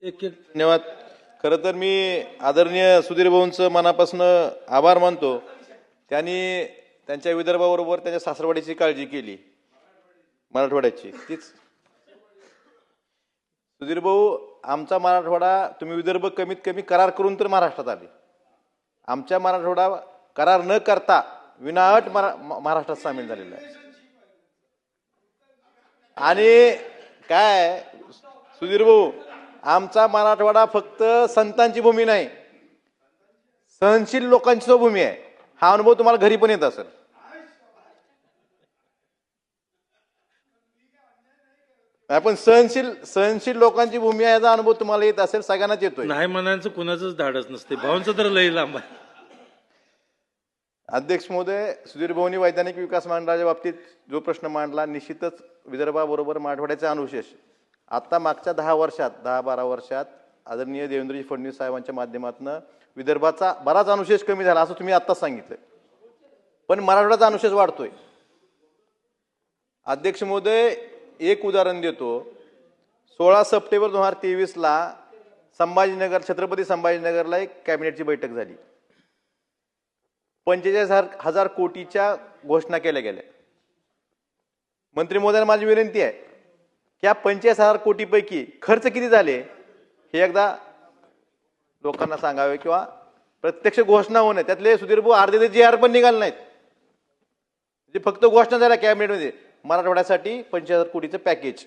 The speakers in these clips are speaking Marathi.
धन्यवाद। खरं तर मी आदरणीय सुधीर भाऊंचं मनापासून आभार मानतो। त्यांनी त्यांच्या विदर्भाबरोबर त्यांच्या सासरवाडीची काळजी केली, मराठवाड्याची। तीच सुधीर भाऊ, आमचा मराठवाडा तुम्ही विदर्भ कमीत कमी करार करून तर महाराष्ट्रात आले। आमच्या मराठवाडा करार न करता विनाअट महाराष्ट्रात सामील झालेला आहे। आणि काय सुधीर भाऊ, आमचा मराठवाडा फक्त संतांची भूमी नाही, सहनशील लोकांची भूमी आहे। हा अनुभव तुम्हाला घरी पण येत असेल। आपण सहनशील लोकांची भूमी आहे याचा अनुभव तुम्हाला येत असेल, सगळ्यांनाच येतोय। नाही म्हणायचं कुणाचंच धाडच नसते, भावांचं तर लई लांब आहे। अध्यक्ष महोदय, सुधीर भाऊंनी वैधानिक विकास मंडळाच्या बाबतीत जो प्रश्न मांडला, निश्चितच विदर्भाबरोबर मराठवाड्याचा अनुशेष आता मागच्या 10-12 वर्षात आदरणीय देवेंद्रजी फडणवीस साहेबांच्या माध्यमातून विदर्भाचा बराच अनुशेष कमी झाला असं तुम्ही आत्ताच सांगितलं, पण मराठवाड्याचा अनुशेष वाढतोय। अध्यक्ष महोदय, एक उदाहरण देतो। 16 सप्टेंबर 2023 ला संभाजीनगर, छत्रपती संभाजीनगरला एक कॅबिनेटची बैठक झाली। 45,000 कोटीच्या घोषणा केल्या गेल्या। मंत्री महोदयांना माझी विनंती आहे की या 45,000 कोटीपैकी खर्च किती झाले हे एकदा लोकांना सांगावे, किंवा प्रत्यक्ष घोषणा होणे त्यातले सुधीर भाऊ अर्धे GR पण निघाले नाहीत। म्हणजे फक्त घोषणा झाल्या कॅबिनेटमध्ये मराठवाड्यासाठी 45,000 कोटीचं पॅकेज,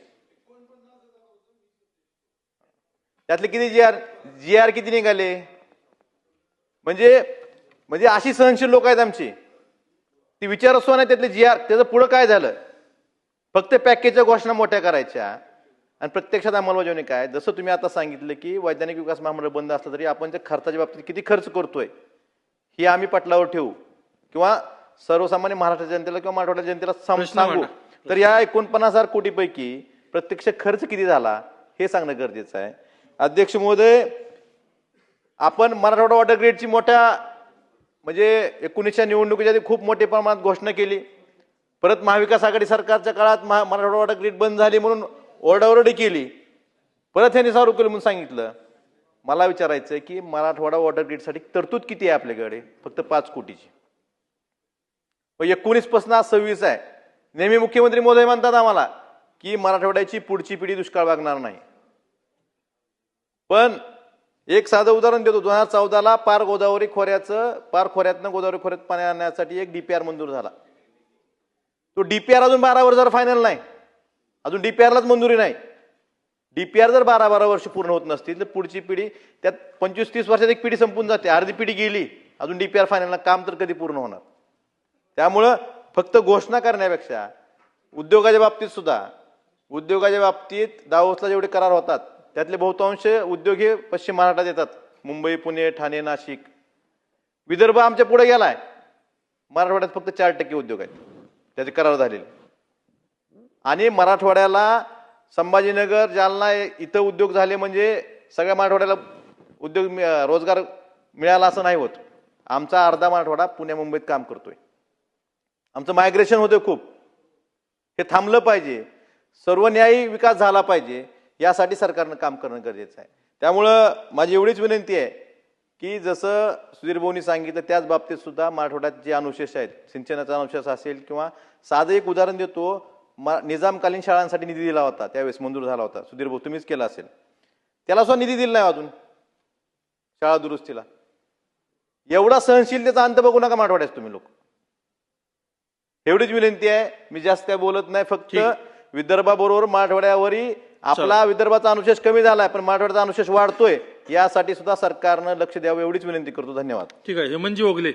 त्यातले किती GR किती निघाले? म्हणजे अशी सहनशील लोक आहेत आमची, ती विचारसो नाही त्यातले GR, त्याचं पुढे काय झालं? फक्त पॅकेजच्या घोषणा मोठ्या करायच्या आणि प्रत्यक्षात अंमलबजावणी काय? जसं तुम्ही आता सांगितलं की वैधानिक विकास महामंडळ बंद असलं तरी आपण त्या खर्चाच्या बाबतीत किती खर्च करतोय हे आम्ही पटलावर ठेवू, किंवा सर्वसामान्य महाराष्ट्र जनतेला किंवा मराठवाड्या जनतेला सांगू। तर या 49,000 कोटीपैकी प्रत्यक्ष खर्च किती झाला हे सांगणं गरजेचं आहे। अध्यक्ष महोदय, आपण मराठवाडा वॉटर ग्रीडची म्हणजे 19च्या निवडणुकीच्या आधी खूप मोठ्या प्रमाणात घोषणा केली। परत महाविकास आघाडी सरकारच्या काळात मराठवाडा वॉटर ग्रीड बंद झाली म्हणून ओरडाओरडी केली, परत यांनी चालू केलं म्हणून सांगितलं। मला विचारायचं की मराठवाडा वॉटर ग्रीडसाठी तरतूद किती आहे आपल्याकडे? फक्त 5 कोटीची। 19 पासून आज 26 आहे। नेहमी मुख्यमंत्री महोदय म्हणतात आम्हाला की मराठवाड्याची पुढची पिढी दुष्काळ भागणार नाही, पण एक साधं उदाहरण देतो। 2014 ला पार खोऱ्यातनं गोदावरी खोऱ्यात पाणी आणण्यासाठी एक DPR मंजूर झाला। तो DPR अजून 12 वर्ष फायनल नाही, अजून DPRलाच मंजुरी नाही। DPR जर 12 वर्ष पूर्ण होत नसतील तर पुढची पिढी, त्यात 25-30 वर्षात एक पिढी संपून जाते, अर्धी पिढी गेली, अजून DPR फायनल काम तर कधी पूर्ण होणार? त्यामुळं फक्त घोषणा करण्यापेक्षा उद्योगाच्या बाबतीत दावोसला जेवढे करार होतात त्यातले बहुतांश उद्योग हे पश्चिम महाराष्ट्रात येतात, मुंबई, पुणे, ठाणे, नाशिक। विदर्भ आमच्या पुढे गेलाय, मराठवाड्यात फक्त 4% उद्योग आहेत त्याचे करार झालेले। आणि मराठवाड्याला संभाजीनगर, जालना इथं उद्योग झाले म्हणजे सगळ्या मराठवाड्याला रोजगार मिळाला असं नाही होत। आमचा अर्धा मराठवाडा पुणे मुंबईत काम करतोय, आमचं मायग्रेशन होतं खूप, हे थांबलं पाहिजे। सर्व न्यायी विकास झाला पाहिजे, यासाठी सरकारनं काम करणं गरजेचं आहे। त्यामुळं माझी एवढीच विनंती आहे की जसं सुधीर भाऊंनी सांगितलं त्याच बाबतीत सुद्धा मराठवाड्यात जे अनुशेष आहेत, सिंचनाचा अनुशेष असेल, किंवा साधं एक उदाहरण देतो, निजामकालीन शाळांसाठी निधी दिला होता, त्यावेळेस मंजूर झाला होता, सुधीर भाऊ तुम्हीच केला असेल, त्याला सुद्धा निधी दिला नाही अजून शाळा दुरुस्तीला। एवढा सहनशीलतेचा अंत बघू नका मराठवाड्यात तुम्ही लोक, एवढीच विनंती आहे। मी जास्त काय बोलत नाही, फक्त विदर्भाबरोबर मराठवाड्यावरही आपला विदर्भाचा अनुशेष कमी झालाय पण मराठवाड्याचा अनुशेष वाढतोय, यासाठी सुद्धा सरकारनं लक्ष द्यावं एवढीच विनंती करतो। धन्यवाद। ठीक आहे, हेमंतजी ओगले।